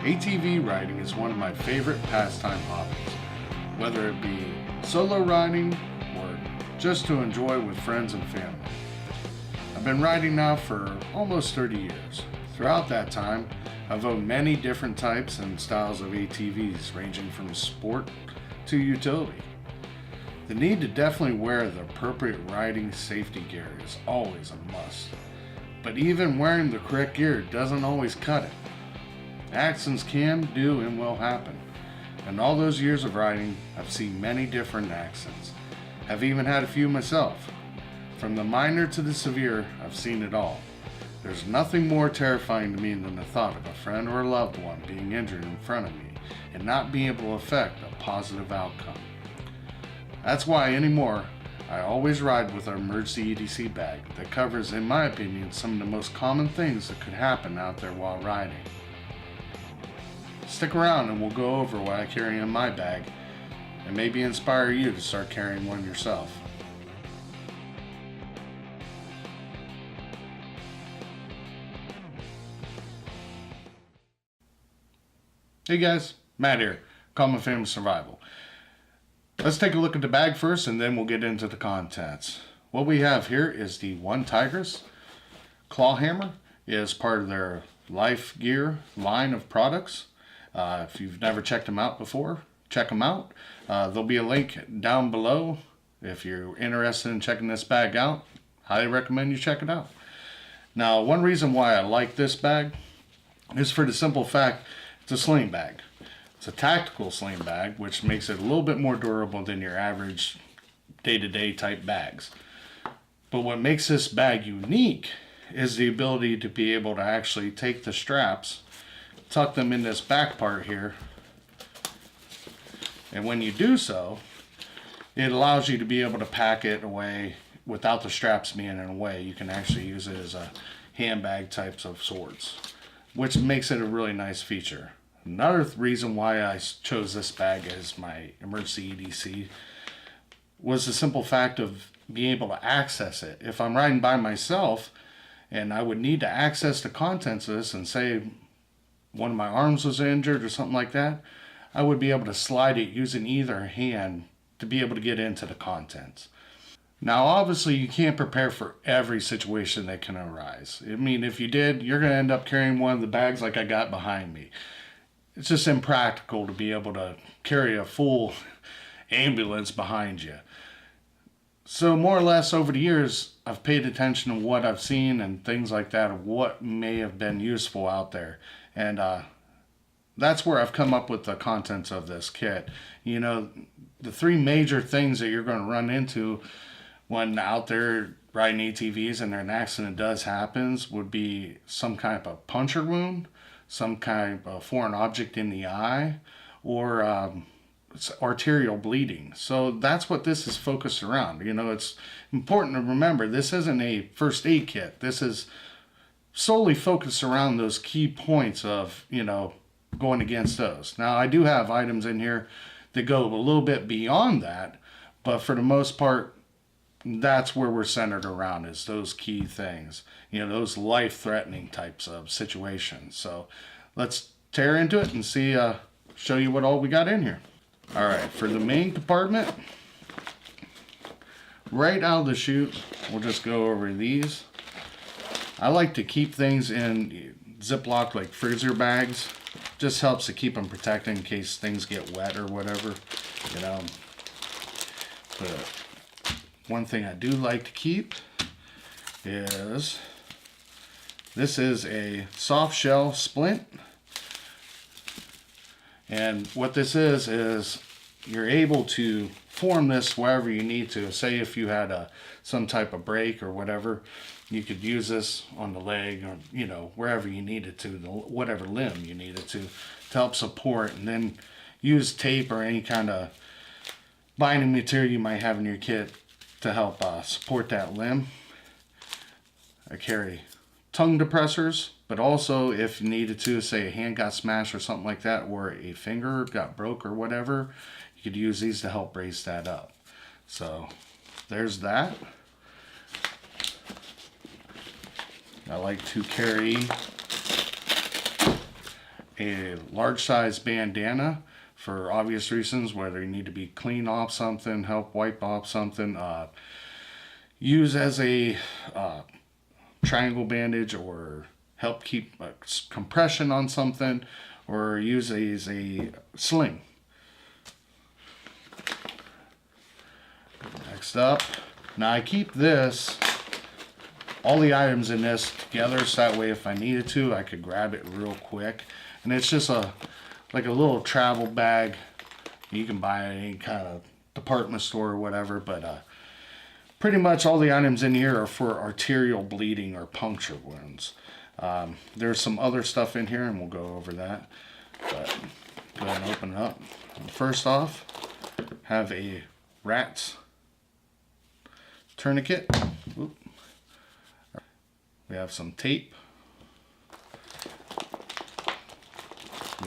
ATV riding is one of my favorite pastime hobbies, whether it be solo riding or just to enjoy with friends and family. I've been riding now for almost 30 years. Throughout that time, I've owned many different types and styles of ATVs, ranging from sport to utility. The need to definitely wear the appropriate riding safety gear is always a must. But even wearing the correct gear doesn't always cut it. Accidents can, do, and will happen. In all those years of riding, I've seen many different accidents. I've even had a few myself. From the minor to the severe, I've seen it all. There's nothing more terrifying to me than the thought of a friend or a loved one being injured in front of me and not being able to affect a positive outcome. That's why anymore, I always ride with our emergency EDC bag that covers, in my opinion, some of the most common things that could happen out there while riding. Stick around and we'll go over what I carry in my bag and maybe inspire you to start carrying one yourself. Hey guys, Matt here, Common Family Survival. Let's take a look at the bag first and then we'll get into the contents. What we have here is the Onetigris Clawhammer. It is part of their Life Gear line of products. If you've never checked them out before, check them out. There'll be a link down below if you're interested in checking this bag out. Highly recommend you check it out. Now, one reason why I like this bag is for the simple fact it's a sling bag. It's a tactical sling bag, which makes it a little bit more durable than your average day-to-day type bags. But what makes this bag unique is the ability to be able to actually take the straps, tuck them in this back part here, and when you do so, it allows you to be able to pack it away without the straps being in a way. You can actually use it as a handbag types of sorts, which makes it a really nice feature. Another reason why I chose this bag as my emergency EDC was the simple fact of being able to access it. If I'm riding by myself and I would need to access the contents of this, and say one of my arms was injured or something like that, I would be able to slide it using either hand to be able to get into the contents. Now obviously you can't prepare for every situation that can arise. I mean, if you did, you're going to end up carrying one of the bags like I got behind me. It's just impractical to be able to carry a full ambulance behind you. So more or less over the years, I've paid attention to what I've seen and things like that, of what may have been useful out there. And that's where I've come up with the contents of this kit. You know, the three major things that you're going to run into when out there riding ATVs and an accident does happen would be some kind of puncture wound, some kind of foreign object in the eye, or arterial bleeding. So that's what this is focused around. You know, it's important to remember this isn't a first aid kit. This is solely focused around those key points of, you know, going against those. Now I do have items in here that go a little bit beyond that, but for the most part, that's where we're centered around, is those key things, you know, those life-threatening types of situations. So let's tear into it and see, show you what all we got in here. All right, for the main compartment, right out of the chute, we'll just go over these. I like to keep things in Ziploc, like freezer bags. Just helps to keep them protected in case things get wet or whatever, you know. But one thing I do like to keep is, this is a soft shell splint. And what this is you're able to form this wherever you need to. Say if you had some type of break or whatever, you could use this on the leg, or, you know, wherever you needed to, whatever limb you needed to help support, and then use tape or any kind of binding material you might have in your kit to help support that limb. I carry tongue depressors, but also if you needed to, say a hand got smashed or something like that, or a finger got broke or whatever, you could use these to help brace that up. So there's that. I like to carry a large size bandana for obvious reasons, whether you need to be clean off something, help wipe off something, use as a triangle bandage, or help keep compression on something, or use as a sling. Next up, now I keep all the items in this together, so that way if I needed to, I could grab it real quick. And it's just like a little travel bag you can buy at any kind of department store or whatever, but pretty much all the items in here are for arterial bleeding or puncture wounds. There's some other stuff in here, and we'll go over that, but go ahead and open it up. First off, have a rat's tourniquet. Oop. We have some tape.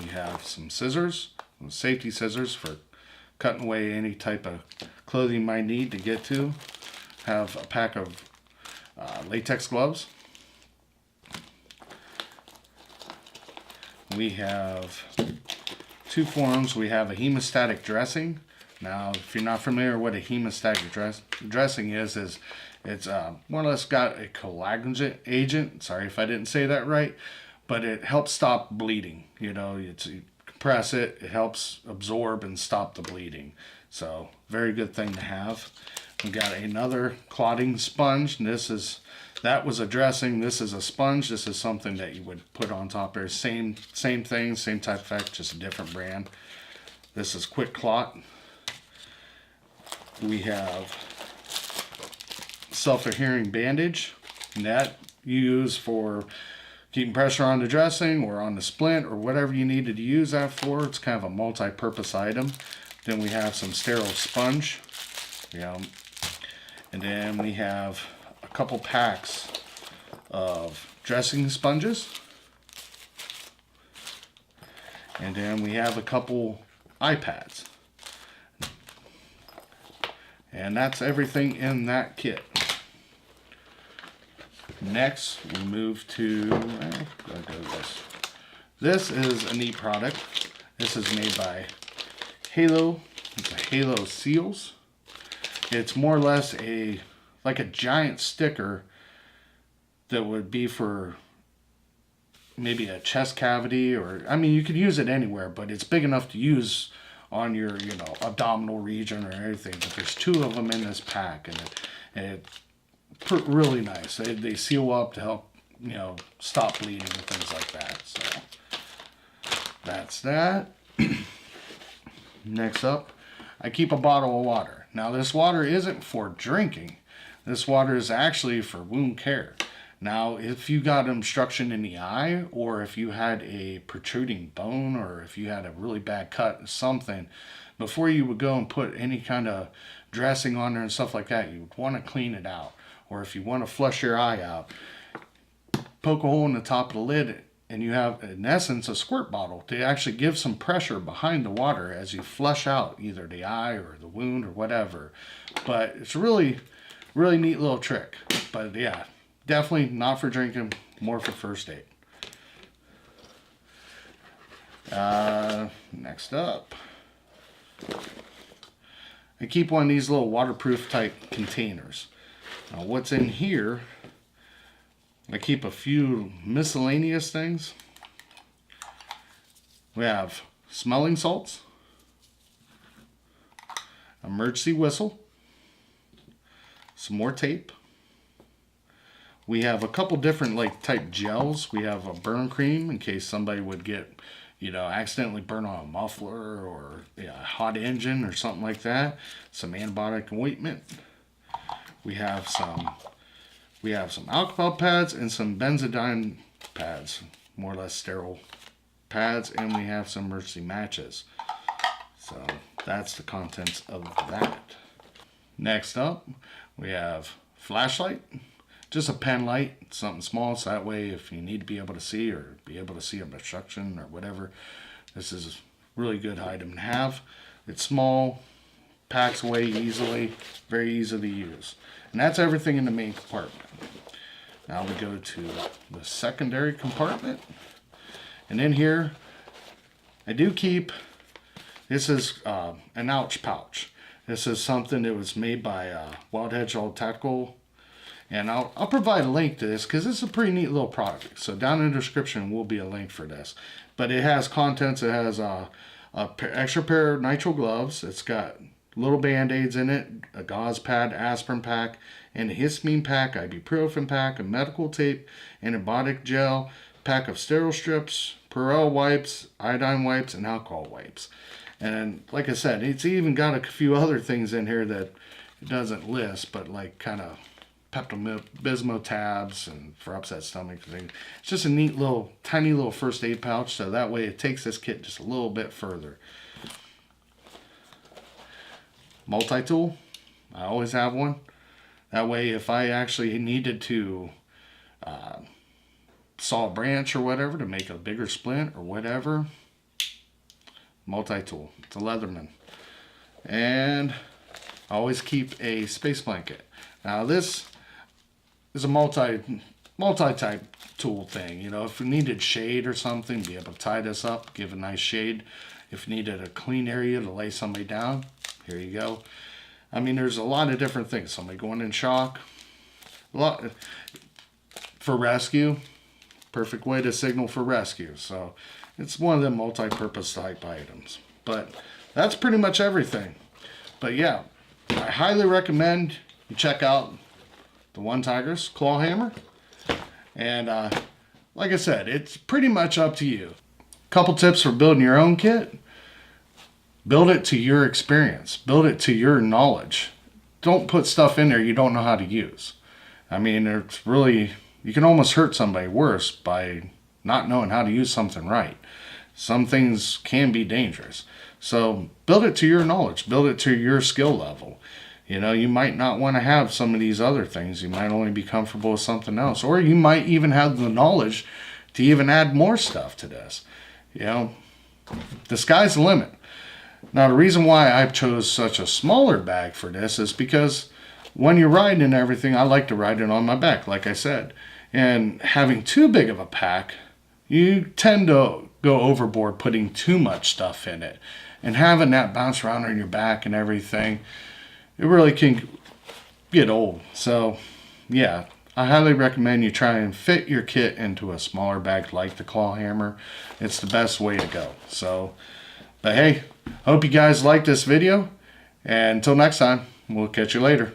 We have some scissors, safety scissors for cutting away any type of clothing you might need to get to. Have a pack of latex gloves. We have 2 forms. We have a hemostatic dressing. Now, if you're not familiar with what a hemostatic dressing is it's more or less got a coagulant agent. Sorry if I didn't say that right, but it helps stop bleeding. You compress it, it helps absorb and stop the bleeding. So, very good thing to have. We got another clotting sponge. And that was a dressing. This is a sponge. This is something that you would put on top there. Same thing, same type of effect, just a different brand. This is Quick Clot. We have self-adhering bandage, and that you use for keeping pressure on the dressing or on the splint or whatever you needed to use that for. It's kind of a multi-purpose item. Then we have some sterile sponge, and then we have a couple packs of dressing sponges, and then we have a couple iPads. And that's everything in that kit. Next, we move to this is a neat product. This is made by Halo. It's a Halo Seals. It's more or less like a giant sticker that would be for maybe a chest cavity, or I mean, you could use it anywhere, but it's big enough to use on your abdominal region or anything. But there's 2 of them in this pack, and it's really nice. They seal up to help stop bleeding and things like that. So that's that. Next up, I keep a bottle of water. Now this water isn't for drinking. This water is actually for wound care. Now, if you got obstruction in the eye, or if you had a protruding bone, or if you had a really bad cut or something, before you would go and put any kind of dressing on there and stuff like that, you would want to clean it out. Or if you want to flush your eye out, poke a hole in the top of the lid, and you have, in essence, a squirt bottle to actually give some pressure behind the water as you flush out either the eye or the wound or whatever. But it's really, really neat little trick. But yeah, definitely not for drinking, more for first aid. Next up, I keep one of these little waterproof type containers. Now what's in here, I keep a few miscellaneous things. We have smelling salts, emergency whistle, some more tape. We have a couple different type gels. We have a burn cream in case somebody would get, accidentally burn on a muffler or a hot engine or something like that. Some antibiotic ointment. We have some alcohol pads and some benzodiazepine pads, more or less sterile pads, and we have some emergency matches. So that's the contents of that. Next up, we have flashlight. Just a pen light, something small, so that way if you need to be able to see or be able to see obstruction or whatever, this is a really good item to have. It's small, packs away easily, very easy to use. And that's everything in the main compartment. Now we go to the secondary compartment. And in here, I do keep, this is an ouch pouch. This is something that was made by Wild Hedgehog Tactical. And I'll provide a link to this because it's a pretty neat little product. So down in the description will be a link for this. But it has contents. It has a extra pair of nitrile gloves. It's got little band-aids in it, a gauze pad, aspirin pack, and a histamine pack, ibuprofen pack, a medical tape, antibiotic gel, pack of sterile strips, Perel wipes, iodine wipes, and alcohol wipes. And like I said, it's even got a few other things in here that it doesn't list, but like kind of Pepto-Bismol tabs and for upset stomach thing. It's just a neat little, tiny little first aid pouch, so that way it takes this kit just a little bit further. Multi-tool, I always have one. That way if I actually needed to saw a branch or whatever to make a bigger splint or whatever, multi-tool. It's a Leatherman. And I always keep a space blanket. Now this is a multi-type tool thing. You know, if you needed shade or something, be able to tie this up, give a nice shade. If you needed a clean area to lay somebody down, here you go. I mean, there's a lot of different things. Somebody going in shock, a lot for rescue. Perfect way to signal for rescue. So it's one of the multi-purpose type items. But that's pretty much everything. But yeah, I highly recommend you check out the Onetigris Clawhammer. And like I said, it's pretty much up to you. Couple tips for building your own kit. Build it to your experience. Build it to your knowledge. Don't put stuff in there you don't know how to use. I mean, it's really, you can almost hurt somebody worse by not knowing how to use something right. Some things can be dangerous. So build it to your knowledge. Build it to your skill level. You know, you might not want to have some of these other things. You might only be comfortable with something else. Or you might even have the knowledge to even add more stuff to this. You know, the sky's the limit. Now, the reason why I chose such a smaller bag for this is because when you're riding and everything, I like to ride it on my back, like I said. And having too big of a pack, you tend to go overboard putting too much stuff in it. And having that bounce around on your back and everything, it really can get old. So, yeah, I highly recommend you try and fit your kit into a smaller bag like the Clawhammer. It's the best way to go. So, but hey, hope you guys liked this video. And until next time, we'll catch you later.